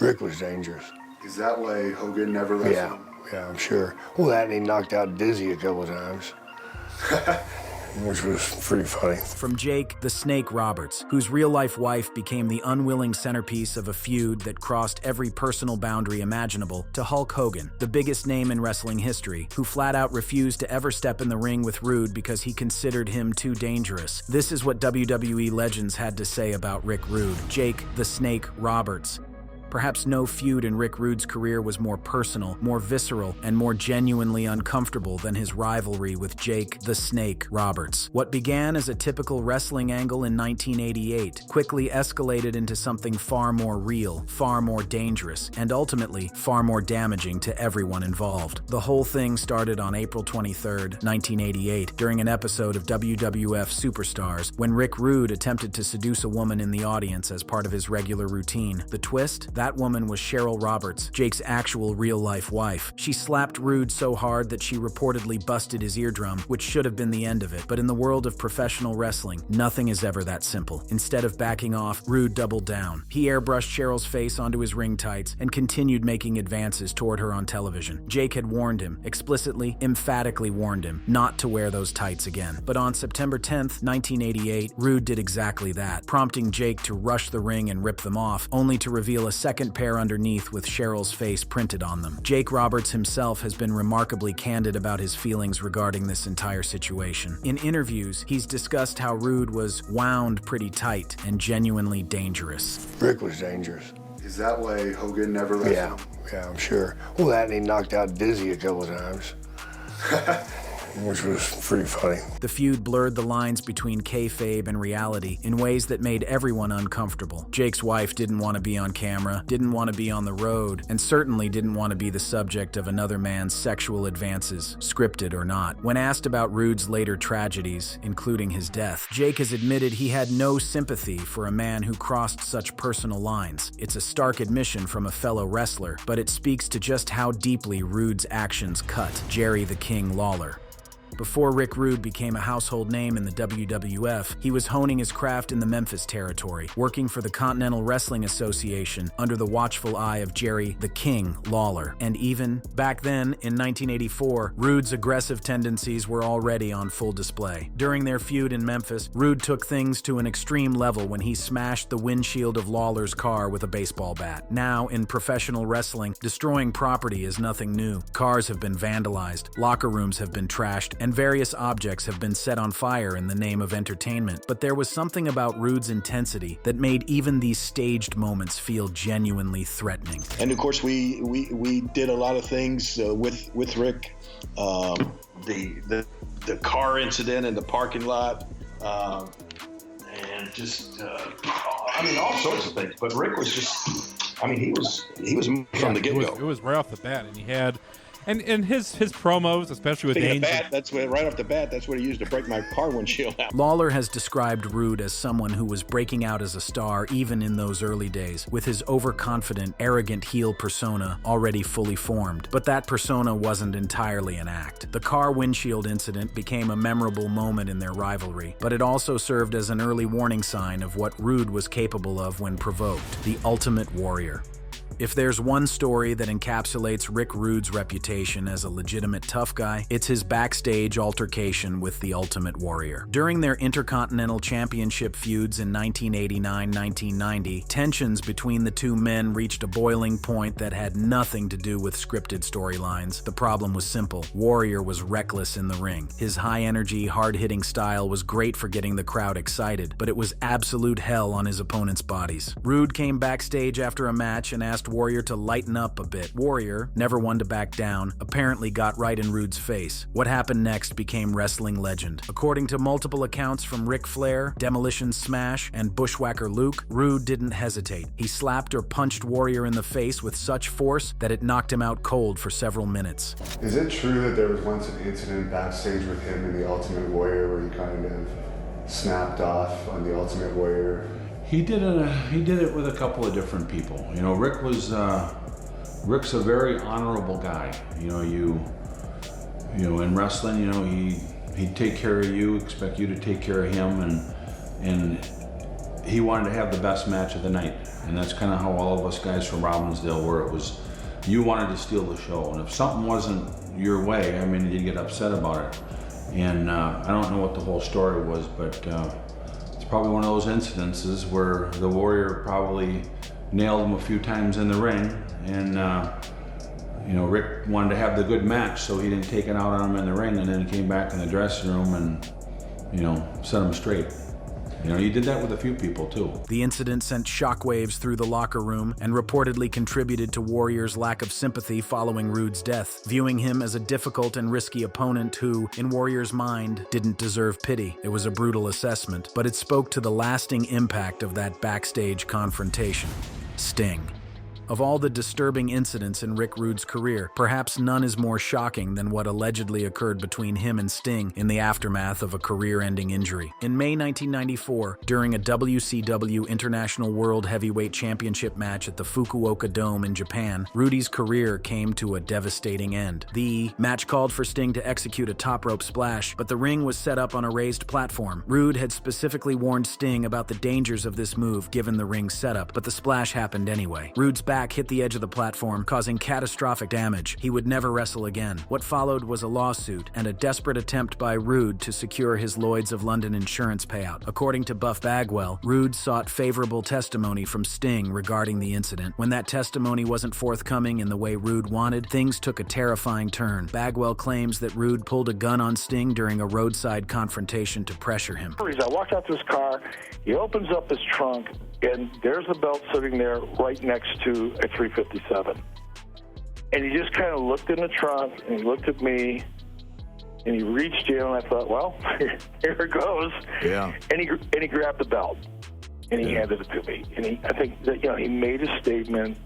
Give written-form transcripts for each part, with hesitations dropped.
Rick was dangerous. Is that why Hogan never wrestled? Yeah, I'm sure. Well, that and he knocked out Dizzy a couple times. Which was pretty funny. From Jake the Snake Roberts, whose real-life wife became the unwilling centerpiece of a feud that crossed every personal boundary imaginable, to Hulk Hogan, the biggest name in wrestling history, who flat-out refused to ever step in the ring with Rude because he considered him too dangerous. This is what WWE legends had to say about Rick Rude. Jake the Snake Roberts. Perhaps no feud in Rick Rude's career was more personal, more visceral, and more genuinely uncomfortable than his rivalry with Jake the Snake Roberts. What began as a typical wrestling angle in 1988 quickly escalated into something far more real, far more dangerous, and ultimately far more damaging to everyone involved. The whole thing started on April 23, 1988, during an episode of WWF Superstars, when Rick Rude attempted to seduce a woman in the audience as part of his regular routine. The twist? That woman was Cheryl Roberts, Jake's actual real-life wife. She slapped Rude so hard that she reportedly busted his eardrum, which should have been the end of it. But in the world of professional wrestling, nothing is ever that simple. Instead of backing off, Rude doubled down. He airbrushed Cheryl's face onto his ring tights and continued making advances toward her on television. Jake had warned him, explicitly, emphatically warned him, not to wear those tights again. But on September 10th, 1988, Rude did exactly that, prompting Jake to rush the ring and rip them off, only to reveal a second pair underneath with Cheryl's face printed on them. Jake Roberts himself has been remarkably candid about his feelings regarding this entire situation. In interviews, he's discussed how Rude was wound pretty tight and genuinely dangerous. Rick was dangerous. Is that why Hogan never wrestled? Yeah, I'm sure. Well, that and he knocked out Dizzy a couple times. Which was pretty funny. The feud blurred the lines between kayfabe and reality in ways that made everyone uncomfortable. Jake's wife didn't want to be on camera, didn't want to be on the road, and certainly didn't want to be the subject of another man's sexual advances, scripted or not. When asked about Rude's later tragedies, including his death, Jake has admitted he had no sympathy for a man who crossed such personal lines. It's a stark admission from a fellow wrestler, but it speaks to just how deeply Rude's actions cut Jerry the King Lawler. Before Rick Rude became a household name in the WWF, he was honing his craft in the Memphis territory, working for the Continental Wrestling Association under the watchful eye of Jerry the King Lawler. And even back then, in 1984, Rude's aggressive tendencies were already on full display. During their feud in Memphis, Rude took things to an extreme level when he smashed the windshield of Lawler's car with a baseball bat. Now, in professional wrestling, destroying property is nothing new. Cars have been vandalized, locker rooms have been trashed, and various objects have been set on fire in the name of entertainment. But there was something about Rude's intensity that made even these staged moments feel genuinely threatening. And of course, we did a lot of things with Rick. The car incident in the parking lot, and just all sorts of things. But Rick was just, he was from the get-go. It was right off the bat, and he had. And his promos, especially with Danger. Right off the bat, that's what he used to break my car windshield out. Lawler has described Rude as someone who was breaking out as a star even in those early days, with his overconfident, arrogant heel persona already fully formed. But that persona wasn't entirely an act. The car windshield incident became a memorable moment in their rivalry, but it also served as an early warning sign of what Rude was capable of when provoked: the ultimate warrior. If there's one story that encapsulates Rick Rude's reputation as a legitimate tough guy, it's his backstage altercation with the Ultimate Warrior. During their Intercontinental Championship feuds in 1989-1990, tensions between the two men reached a boiling point that had nothing to do with scripted storylines. The problem was simple. Warrior was reckless in the ring. His high-energy, hard-hitting style was great for getting the crowd excited, but it was absolute hell on his opponents' bodies. Rude came backstage after a match and asked Warrior to lighten up a bit. Warrior, never one to back down, apparently got right in Rude's face. What happened next became wrestling legend. According to multiple accounts from Ric Flair, Demolition Smash, and Bushwhacker Luke, Rude didn't hesitate. He slapped or punched Warrior in the face with such force that it knocked him out cold for several minutes. Is it true that there was once an incident backstage with him and the Ultimate Warrior where he kind of snapped off on the Ultimate Warrior? He did it with a couple of different people. Rick's a very honorable guy. In wrestling, he'd take care of you, expect you to take care of him, and he wanted to have the best match of the night. And that's kind of how all of us guys from Robbinsdale were. It was, you wanted to steal the show. And if something wasn't your way, I mean, you'd get upset about it. And I don't know what the whole story was, but it's probably one of those incidences where the Warrior probably nailed him a few times in the ring. And you know, Rick wanted to have the good match, so he didn't take it out on him in the ring, and then he came back in the dressing room and, you know, set him straight. You know, he did that with a few people, too. The incident sent shockwaves through the locker room and reportedly contributed to Warrior's lack of sympathy following Rude's death, viewing him as a difficult and risky opponent who, in Warrior's mind, didn't deserve pity. It was a brutal assessment, but it spoke to the lasting impact of that backstage confrontation. Sting. Of all the disturbing incidents in Rick Rude's career, perhaps none is more shocking than what allegedly occurred between him and Sting in the aftermath of a career-ending injury. In May 1994, during a WCW International World Heavyweight Championship match at the Fukuoka Dome in Japan, Rudy's career came to a devastating end. The match called for Sting to execute a top rope splash, but the ring was set up on a raised platform. Rude had specifically warned Sting about the dangers of this move given the ring's setup, but the splash happened anyway. Rude's back hit the edge of the platform, causing catastrophic damage. He would never wrestle again. What followed was a lawsuit and a desperate attempt by Rude to secure his Lloyd's of London insurance payout. According to Buff Bagwell, Rude sought favorable testimony from Sting regarding the incident. When that testimony wasn't forthcoming in the way Rude wanted, things took a terrifying turn. Bagwell claims that Rude pulled a gun on Sting during a roadside confrontation to pressure him. I walked out to his car, he opens up his trunk, and there's a belt sitting there right next to a 357. And he just kind of looked in the trunk, and he looked at me, and he reached in, and I thought, well, here it goes. Yeah. And he grabbed the belt, and he handed it to me. And I think that, he made a statement,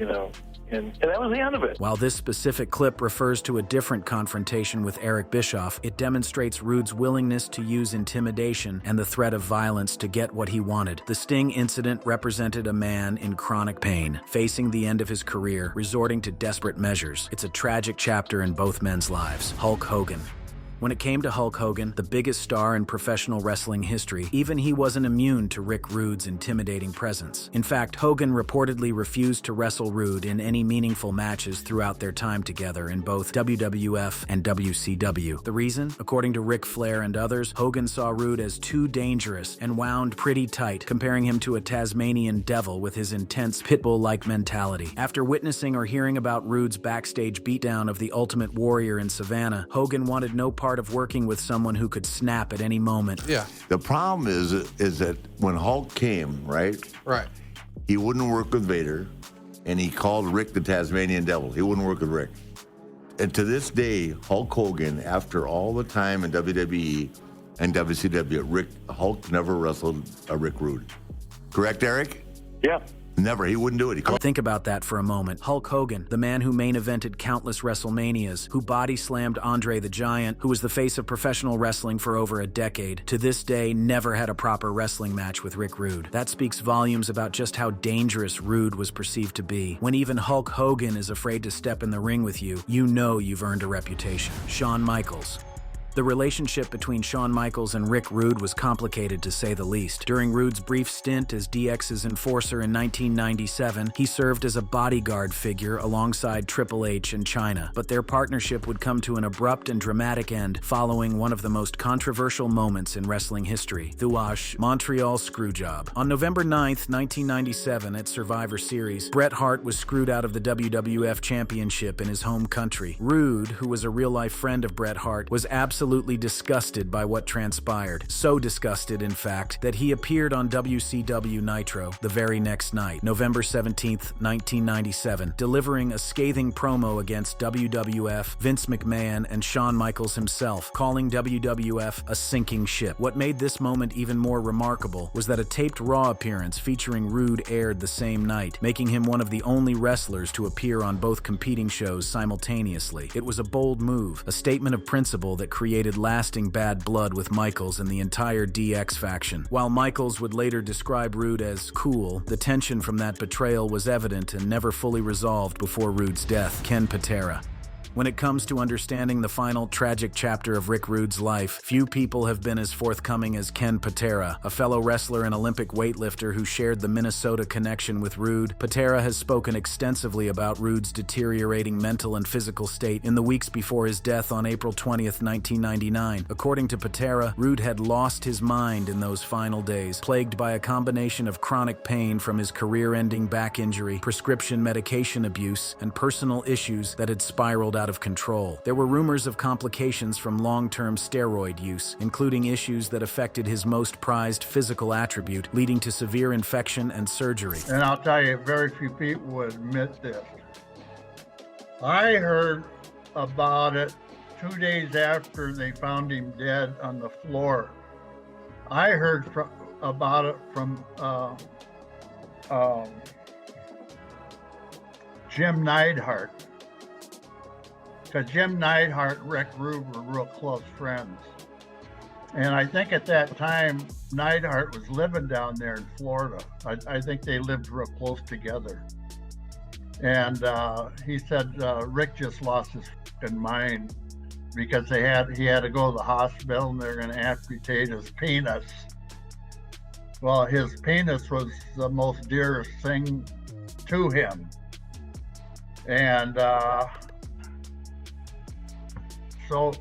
and that was the end of it. While this specific clip refers to a different confrontation with Eric Bischoff, it demonstrates Rude's willingness to use intimidation and the threat of violence to get what he wanted. The Sting incident represented a man in chronic pain, facing the end of his career, resorting to desperate measures. It's a tragic chapter in both men's lives. Hulk Hogan. When it came to Hulk Hogan, the biggest star in professional wrestling history, even he wasn't immune to Rick Rude's intimidating presence. In fact, Hogan reportedly refused to wrestle Rude in any meaningful matches throughout their time together in both WWF and WCW. The reason? According to Ric Flair and others, Hogan saw Rude as too dangerous and wound pretty tight, comparing him to a Tasmanian devil with his intense pitbull-like mentality. After witnessing or hearing about Rude's backstage beatdown of the Ultimate Warrior in Savannah, Hogan wanted no part of working with someone who could snap at any moment. Yeah. The problem is that when Hulk came, right? Right. He wouldn't work with Vader, and he called Rick the Tasmanian Devil. He wouldn't work with Rick. And to this day, Hulk Hogan, after all the time in WWE and WCW, Hulk never wrestled a Rick Rude. Correct, Eric? Yeah. Never. He wouldn't do it. Think about that for a moment. Hulk Hogan, the man who main evented countless WrestleManias, who body slammed Andre the Giant, who was the face of professional wrestling for over a decade, to this day never had a proper wrestling match with Rick Rude. That speaks volumes about just how dangerous Rude was perceived to be. When even Hulk Hogan is afraid to step in the ring with you, you know you've earned a reputation. Shawn Michaels. The relationship between Shawn Michaels and Rick Rude was complicated, to say the least. During Rude's brief stint as DX's enforcer in 1997, he served as a bodyguard figure alongside Triple H and Chyna. But their partnership would come to an abrupt and dramatic end following one of the most controversial moments in wrestling history, the Montreal Screwjob. On November 9th, 1997, at Survivor Series, Bret Hart was screwed out of the WWF Championship in his home country. Rude, who was a real-life friend of Bret Hart, was absolutely disgusted by what transpired. So disgusted, in fact, that he appeared on WCW Nitro the very next night, November 17th, 1997, delivering a scathing promo against WWF, Vince McMahon, and Shawn Michaels himself, calling WWF a sinking ship. What made this moment even more remarkable was that a taped Raw appearance featuring Rude aired the same night, making him one of the only wrestlers to appear on both competing shows simultaneously. It was a bold move, a statement of principle that created lasting bad blood with Michaels and the entire DX faction. While Michaels would later describe Rude as cool, the tension from that betrayal was evident and never fully resolved before Rude's death. Ken Patera. When it comes to understanding the final tragic chapter of Rick Rude's life, few people have been as forthcoming as Ken Patera, a fellow wrestler and Olympic weightlifter who shared the Minnesota connection with Rude. Patera has spoken extensively about Rude's deteriorating mental and physical state in the weeks before his death on April 20th, 1999. According to Patera, Rude had lost his mind in those final days, plagued by a combination of chronic pain from his career-ending back injury, prescription medication abuse, and personal issues that had spiraled out of control. There were rumors of complications from long-term steroid use, including issues that affected his most prized physical attribute, leading to severe infection and surgery. And I'll tell you, very few people would admit this. I heard about it 2 days after they found him dead on the floor. I heard about it from Jim Neidhart, because Jim Neidhart and Rick Rude were real close friends. And I think at that time, Neidhart was living down there in Florida. I think they lived real close together. And he said Rick just lost his fucking mind because he had to go to the hospital and they're going to amputate his penis. Well, his penis was the most dearest thing to him. And so,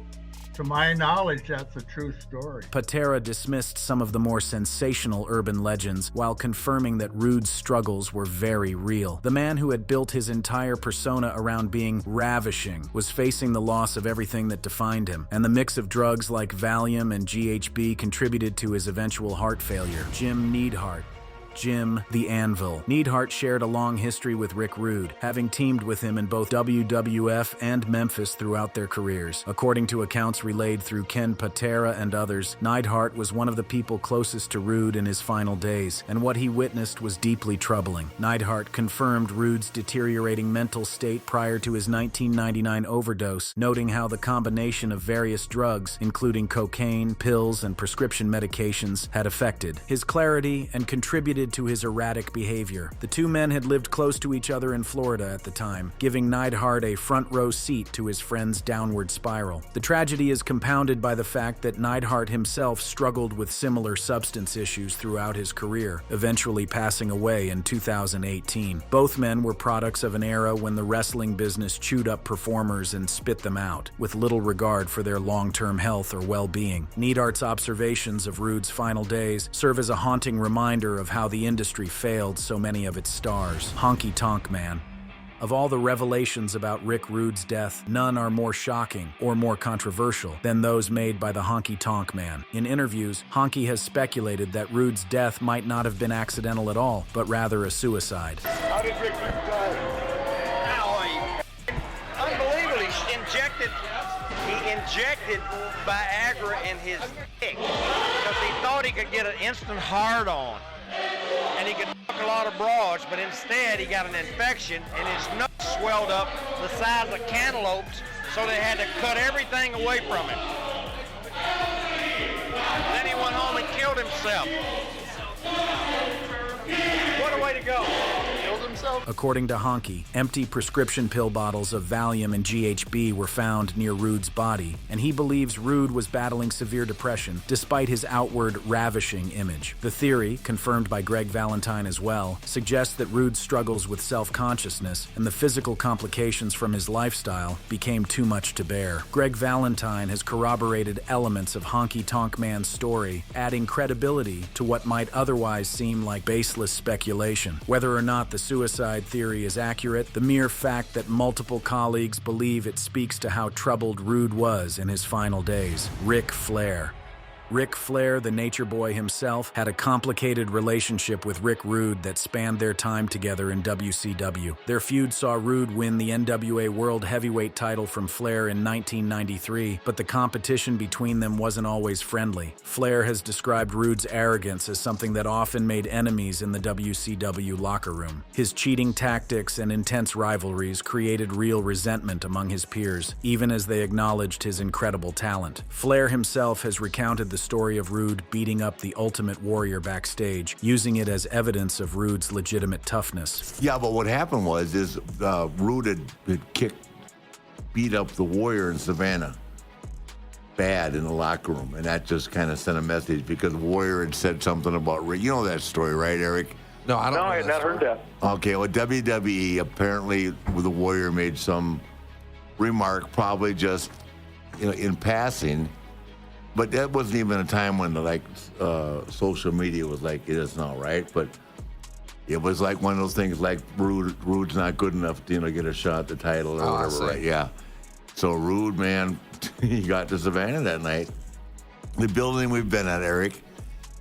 to my knowledge, that's a true story. Patera dismissed some of the more sensational urban legends while confirming that Rude's struggles were very real. The man who had built his entire persona around being ravishing was facing the loss of everything that defined him, and the mix of drugs like Valium and GHB contributed to his eventual heart failure. Jim Neidhart. Jim the Anvil. Neidhart shared a long history with Rick Rude, having teamed with him in both WWF and Memphis throughout their careers. According to accounts relayed through Ken Patera and others, Neidhart was one of the people closest to Rude in his final days, and what he witnessed was deeply troubling. Neidhart confirmed Rude's deteriorating mental state prior to his 1999 overdose, noting how the combination of various drugs, including cocaine, pills, and prescription medications, had affected his clarity and contributed to his erratic behavior. The two men had lived close to each other in Florida at the time, giving Neidhart a front-row seat to his friend's downward spiral. The tragedy is compounded by the fact that Neidhart himself struggled with similar substance issues throughout his career, eventually passing away in 2018. Both men were products of an era when the wrestling business chewed up performers and spit them out, with little regard for their long-term health or well-being. Neidhart's observations of Rude's final days serve as a haunting reminder of how the industry failed so many of its stars. Honky Tonk Man. Of all the revelations about Rick Rude's death, none are more shocking or more controversial than those made by the Honky Tonk Man. In interviews, Honky has speculated that Rude's death might not have been accidental at all, but rather a suicide. How did Rick Rude die? Unbelievable. He injected Viagra in his dick because he thought he could get an instant hard-on. And he could fuck a lot of broads, but instead he got an infection and his nuts swelled up the size of cantaloupes, so they had to cut everything away from him. Then he went home and killed himself. What a way to go. Killed himself? According to Honky, empty prescription pill bottles of Valium and GHB were found near Rude's body, and he believes Rude was battling severe depression despite his outward ravishing image. The theory, confirmed by Greg Valentine as well, suggests that Rude's struggles with self-consciousness and the physical complications from his lifestyle became too much to bear. Greg Valentine has corroborated elements of Honky Tonk Man's story, adding credibility to what might otherwise seem like baseless speculation. Whether or not the suicide theory is accurate, the mere fact that multiple colleagues believe it speaks to how troubled Rude was in his final days. Ric Flair. Ric Flair, the Nature Boy himself, had a complicated relationship with Rick Rude that spanned their time together in WCW. Their feud saw Rude win the NWA World Heavyweight title from Flair in 1993, but the competition between them wasn't always friendly. Flair has described Rude's arrogance as something that often made enemies in the WCW locker room. His cheating tactics and intense rivalries created real resentment among his peers, even as they acknowledged his incredible talent. Flair himself has recounted the story of Rude beating up the Ultimate Warrior backstage, using it as evidence of Rude's legitimate toughness. Yeah, but what happened was Rude had kicked beat up the Warrior in Savannah bad in the locker room, and that just kind of sent a message because Warrior had said something about Rick. You know that story, right, Eric? No, I don't know. I had not heard that. Okay, well, WWE apparently the Warrior made some remark, probably just in passing, but that wasn't even a time when social media was like it is now, right? But it was like one of those things like Rude's not good enough to get a shot at the title or whatever, right? Yeah. So Rude, man, he got to Savannah that night, the building we've been at, Eric,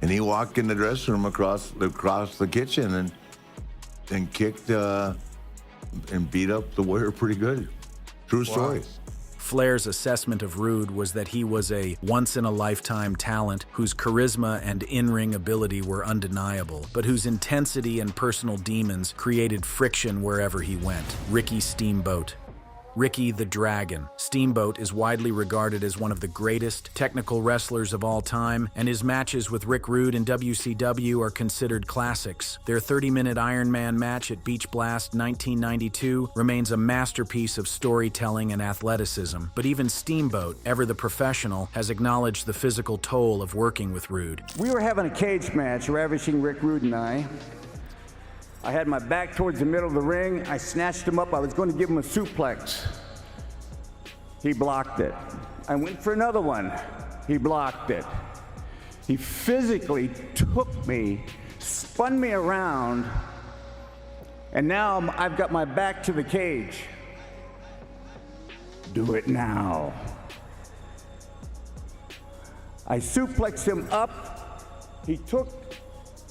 and he walked in the dressing room across the kitchen and kicked and beat up the Warrior pretty good. True story. Flair's assessment of Rude was that he was a once-in-a-lifetime talent whose charisma and in-ring ability were undeniable, but whose intensity and personal demons created friction wherever he went. Ricky Steamboat. Ricky the Dragon. Steamboat is widely regarded as one of the greatest technical wrestlers of all time, and his matches with Rick Rude in WCW are considered classics. Their 30-minute Iron Man match at Beach Blast 1992 remains a masterpiece of storytelling and athleticism, but even Steamboat, ever the professional, has acknowledged the physical toll of working with Rude. We were having a cage match, ravishing Rick Rude and I. I had my back towards the middle of the ring. I snatched him up. I was going to give him a suplex. He blocked it. I went for another one. He blocked it. He physically took me, spun me around, and now I've got my back to the cage. Do it now. I suplexed him up. He took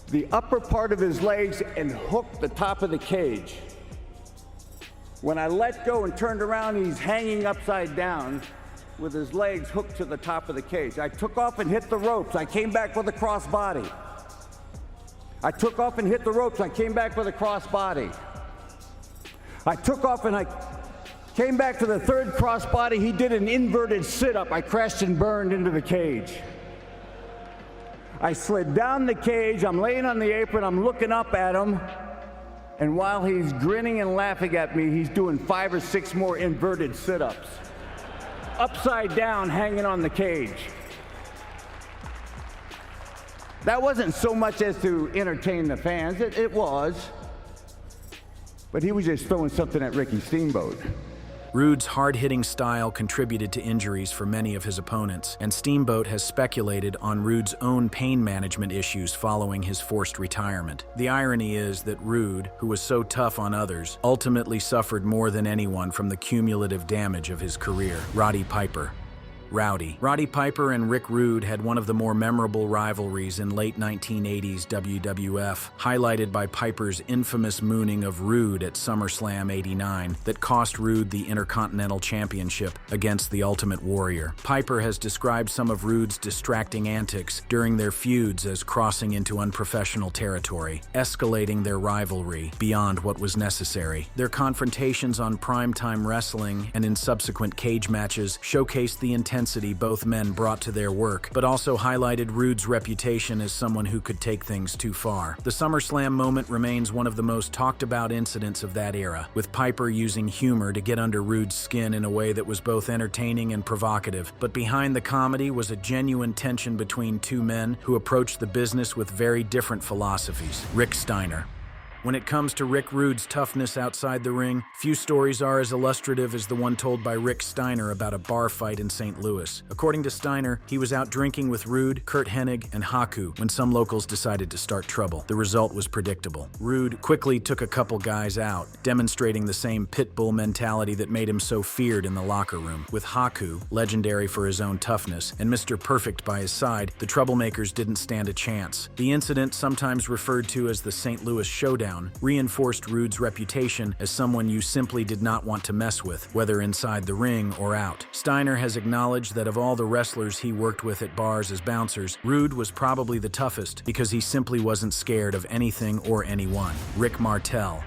the upper part of his legs and hooked the top of the cage. When I let go and turned around, he's hanging upside down with his legs hooked to the top of the cage. I took off and hit the ropes. I came back with a crossbody. I took off and hit the ropes. I came back with a crossbody. I took off and I came back to the third crossbody. He did an inverted sit-up. I crashed and burned into the cage. I slid down the cage, I'm laying on the apron, I'm looking up at him, and while he's grinning and laughing at me, he's doing 5 or 6 more inverted sit-ups. Upside down, hanging on the cage. That wasn't so much as to entertain the fans, it was, but he was just throwing something at Ricky Steamboat. Rude's hard-hitting style contributed to injuries for many of his opponents, and Steamboat has speculated on Rude's own pain management issues following his forced retirement. The irony is that Rude, who was so tough on others, ultimately suffered more than anyone from the cumulative damage of his career. Roddy Piper. Roddy Piper and Rick Rude had one of the more memorable rivalries in late 1980s WWF, highlighted by Piper's infamous mooning of Rude at SummerSlam '89 that cost Rude the Intercontinental Championship against the Ultimate Warrior. Piper has described some of Rude's distracting antics during their feuds as crossing into unprofessional territory, escalating their rivalry beyond what was necessary. Their confrontations on primetime wrestling and in subsequent cage matches showcased the intensity both men brought to their work, but also highlighted Rude's reputation as someone who could take things too far. The SummerSlam moment remains one of the most talked about incidents of that era, with Piper using humor to get under Rude's skin in a way that was both entertaining and provocative. But behind the comedy was a genuine tension between two men who approached the business with very different philosophies. Rick Steiner. When it comes to Rick Rude's toughness outside the ring, few stories are as illustrative as the one told by Rick Steiner about a bar fight in St. Louis. According to Steiner, he was out drinking with Rude, Kurt Hennig, and Haku when some locals decided to start trouble. The result was predictable. Rude quickly took a couple guys out, demonstrating the same pit bull mentality that made him so feared in the locker room. With Haku, legendary for his own toughness, and Mr. Perfect by his side, the troublemakers didn't stand a chance. The incident, sometimes referred to as the St. Louis Showdown, reinforced Rude's reputation as someone you simply did not want to mess with, whether inside the ring or out. Steiner has acknowledged that of all the wrestlers he worked with at bars as bouncers, Rude was probably the toughest because he simply wasn't scared of anything or anyone. Rick Martel.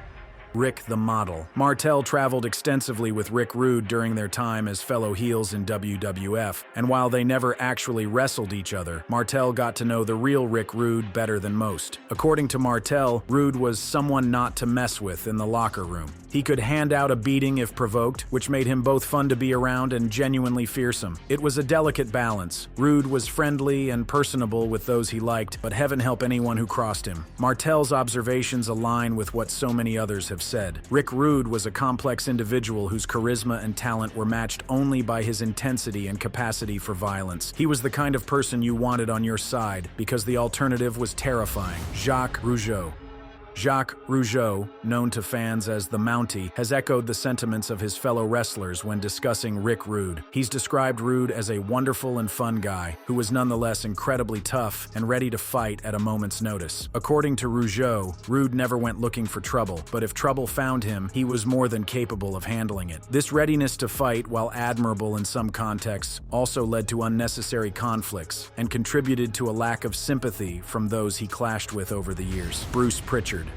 Rick the Model. Martel traveled extensively with Rick Rude during their time as fellow heels in WWF, and while they never actually wrestled each other, Martel got to know the real Rick Rude better than most. According to Martel, Rude was someone not to mess with in the locker room. He could hand out a beating if provoked, which made him both fun to be around and genuinely fearsome. It was a delicate balance. Rude was friendly and personable with those he liked, but heaven help anyone who crossed him. Martel's observations align with what so many others have said. Rick Rude was a complex individual whose charisma and talent were matched only by his intensity and capacity for violence. He was the kind of person you wanted on your side, because the alternative was terrifying. Jacques Rujo. Jacques Rujo, known to fans as the Mountie, has echoed the sentiments of his fellow wrestlers when discussing Rick Rude. He's described Rude as a wonderful and fun guy, who was nonetheless incredibly tough and ready to fight at a moment's notice. According to Rujo, Rude never went looking for trouble, but if trouble found him, he was more than capable of handling it. This readiness to fight, while admirable in some contexts, also led to unnecessary conflicts and contributed to a lack of sympathy from those he clashed with over the years. Bruce Pritchard.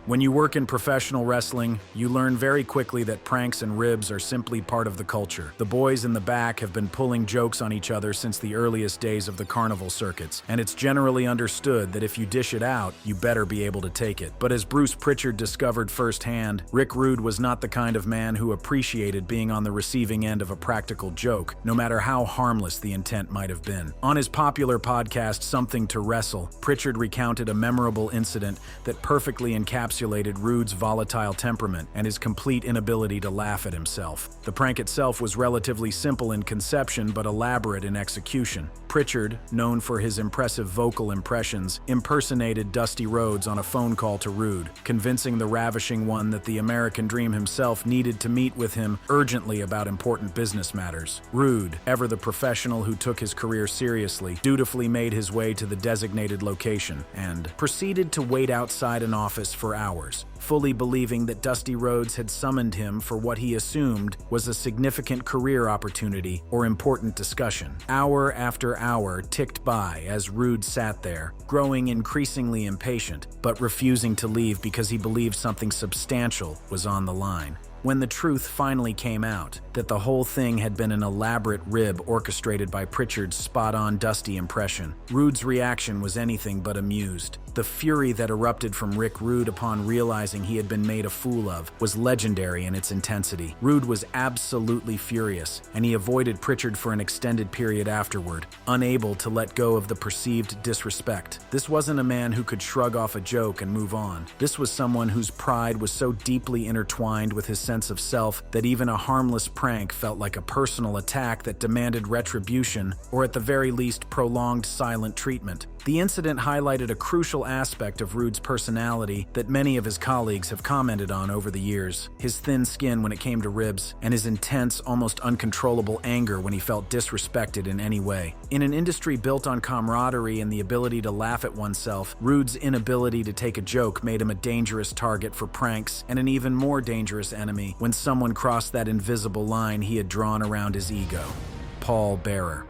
When you work in professional wrestling, you learn very quickly that pranks and ribs are simply part of the culture. The boys in the back have been pulling jokes on each other since the earliest days of the carnival circuits, and it's generally understood that if you dish it out, you better be able to take it. But as Bruce Pritchard discovered firsthand, Rick Rude was not the kind of man who appreciated being on the receiving end of a practical joke, no matter how harmless the intent might have been. On his popular podcast, Something to Wrestle, Pritchard recounted a memorable incident that perfectly encapsulated Rude's volatile temperament and his complete inability to laugh at himself. The prank itself was relatively simple in conception but elaborate in execution. Pritchard, known for his impressive vocal impressions, impersonated Dusty Rhodes on a phone call to Rude, convincing the ravishing one that the American Dream himself needed to meet with him urgently about important business matters. Rude, ever the professional who took his career seriously, dutifully made his way to the designated location and proceeded to wait outside an office for hours, fully believing that Dusty Rhodes had summoned him for what he assumed was a significant career opportunity or important discussion. Hour after hour ticked by as Rude sat there, growing increasingly impatient, but refusing to leave because he believed something substantial was on the line. When the truth finally came out, that the whole thing had been an elaborate rib orchestrated by Pritchard's spot-on Dusty impression, Rude's reaction was anything but amused. The fury that erupted from Rick Rude upon realizing he had been made a fool of was legendary in its intensity. Rude was absolutely furious, and he avoided Pritchard for an extended period afterward, unable to let go of the perceived disrespect. This wasn't a man who could shrug off a joke and move on. This was someone whose pride was so deeply intertwined with his sense of self that even a harmless prank felt like a personal attack that demanded retribution, or at the very least prolonged silent treatment. The incident highlighted a crucial aspect of Rude's personality that many of his colleagues have commented on over the years: his thin skin when it came to ribs, and his intense, almost uncontrollable anger when he felt disrespected in any way. In an industry built on camaraderie and the ability to laugh at oneself, Rude's inability to take a joke made him a dangerous target for pranks and an even more dangerous enemy when someone crossed that invisible line he had drawn around his ego. Paul Bearer.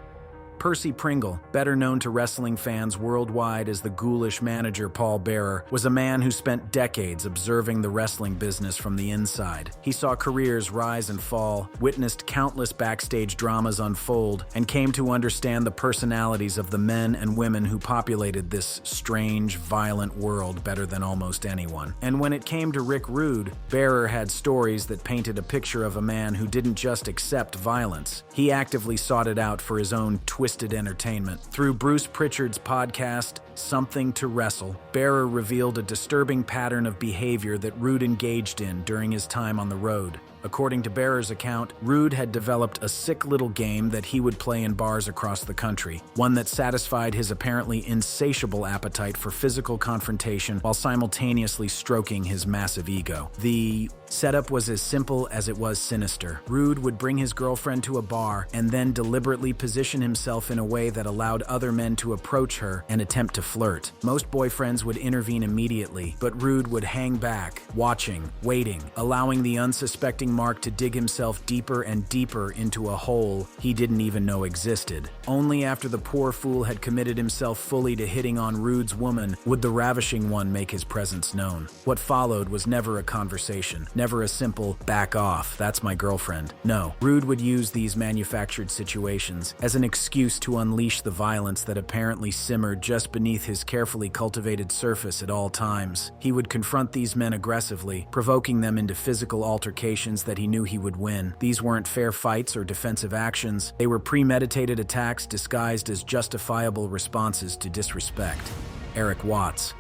Percy Pringle, better known to wrestling fans worldwide as the ghoulish manager Paul Bearer, was a man who spent decades observing the wrestling business from the inside. He saw careers rise and fall, witnessed countless backstage dramas unfold, and came to understand the personalities of the men and women who populated this strange, violent world better than almost anyone. And when it came to Rick Rude, Bearer had stories that painted a picture of a man who didn't just accept violence. He actively sought it out for his own twisted entertainment. Through Bruce Pritchard's podcast, Something to Wrestle, Bearer revealed a disturbing pattern of behavior that Rude engaged in during his time on the road. According to Bearer's account, Rude had developed a sick little game that he would play in bars across the country, one that satisfied his apparently insatiable appetite for physical confrontation while simultaneously stroking his massive ego. The setup was as simple as it was sinister. Rude would bring his girlfriend to a bar and then deliberately position himself in a way that allowed other men to approach her and attempt to flirt. Most boyfriends would intervene immediately, but Rude would hang back, watching, waiting, allowing the unsuspecting leaving Mark to dig himself deeper and deeper into a hole he didn't even know existed. Only after the poor fool had committed himself fully to hitting on Rude's woman would the ravishing one make his presence known. What followed was never a conversation, never a simple, "back off, that's my girlfriend." No, Rude would use these manufactured situations as an excuse to unleash the violence that apparently simmered just beneath his carefully cultivated surface at all times. He would confront these men aggressively, provoking them into physical altercations that he knew he would win. These weren't fair fights or defensive actions. They were premeditated attacks disguised as justifiable responses to disrespect. Eric Watts.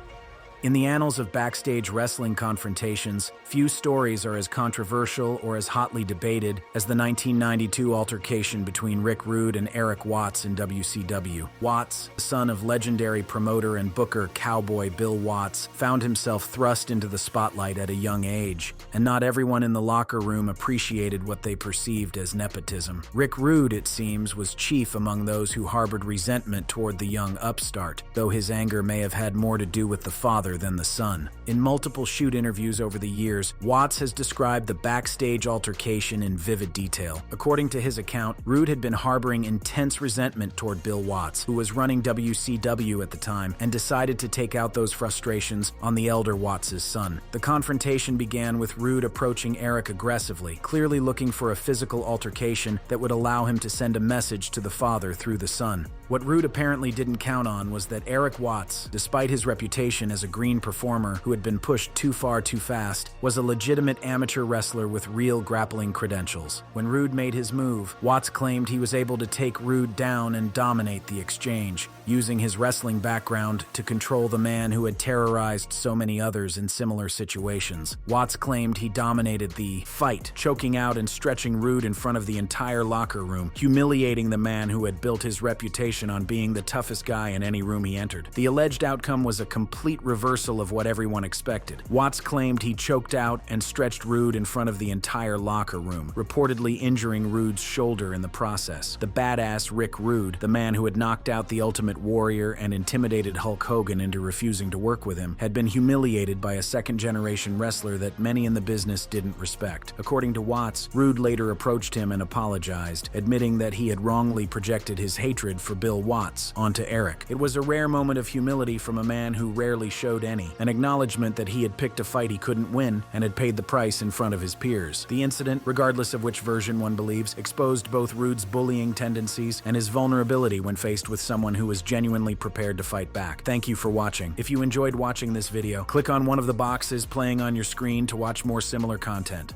In the annals of backstage wrestling confrontations, few stories are as controversial or as hotly debated as the 1992 altercation between Rick Rude and Eric Watts in WCW. Watts, the son of legendary promoter and booker Cowboy Bill Watts, found himself thrust into the spotlight at a young age, and not everyone in the locker room appreciated what they perceived as nepotism. Rick Rude, it seems, was chief among those who harbored resentment toward the young upstart, though his anger may have had more to do with the father than the son. In multiple shoot interviews over the years, Watts has described the backstage altercation in vivid detail. According to his account, Rude had been harboring intense resentment toward Bill Watts, who was running WCW at the time, and decided to take out those frustrations on the elder Watts' son. The confrontation began with Rude approaching Eric aggressively, clearly looking for a physical altercation that would allow him to send a message to the father through the son. What Rude apparently didn't count on was that Eric Watts, despite his reputation as a green performer who had been pushed too far too fast, was a legitimate amateur wrestler with real grappling credentials. When Rude made his move, Watts claimed he was able to take Rude down and dominate the exchange, using his wrestling background to control the man who had terrorized so many others in similar situations. Watts claimed he dominated the fight, choking out and stretching Rude in front of the entire locker room, humiliating the man who had built his reputation on being the toughest guy in any room he entered. The alleged outcome was a complete reversal of what everyone expected. Watts claimed he choked out and stretched Rude in front of the entire locker room, reportedly injuring Rude's shoulder in the process. The badass Rick Rude, the man who had knocked out the Ultimate Warrior and intimidated Hulk Hogan into refusing to work with him, had been humiliated by a second-generation wrestler that many in the business didn't respect. According to Watts, Rude later approached him and apologized, admitting that he had wrongly projected his hatred for Bill Watts onto Eric. It was a rare moment of humility from a man who rarely showed any, an acknowledgement that he had picked a fight he couldn't win and had paid the price in front of his peers. The incident, regardless of which version one believes, exposed both Rude's bullying tendencies and his vulnerability when faced with someone who was genuinely prepared to fight back. Thank you for watching. If you enjoyed watching this video, click on one of the boxes playing on your screen to watch more similar content.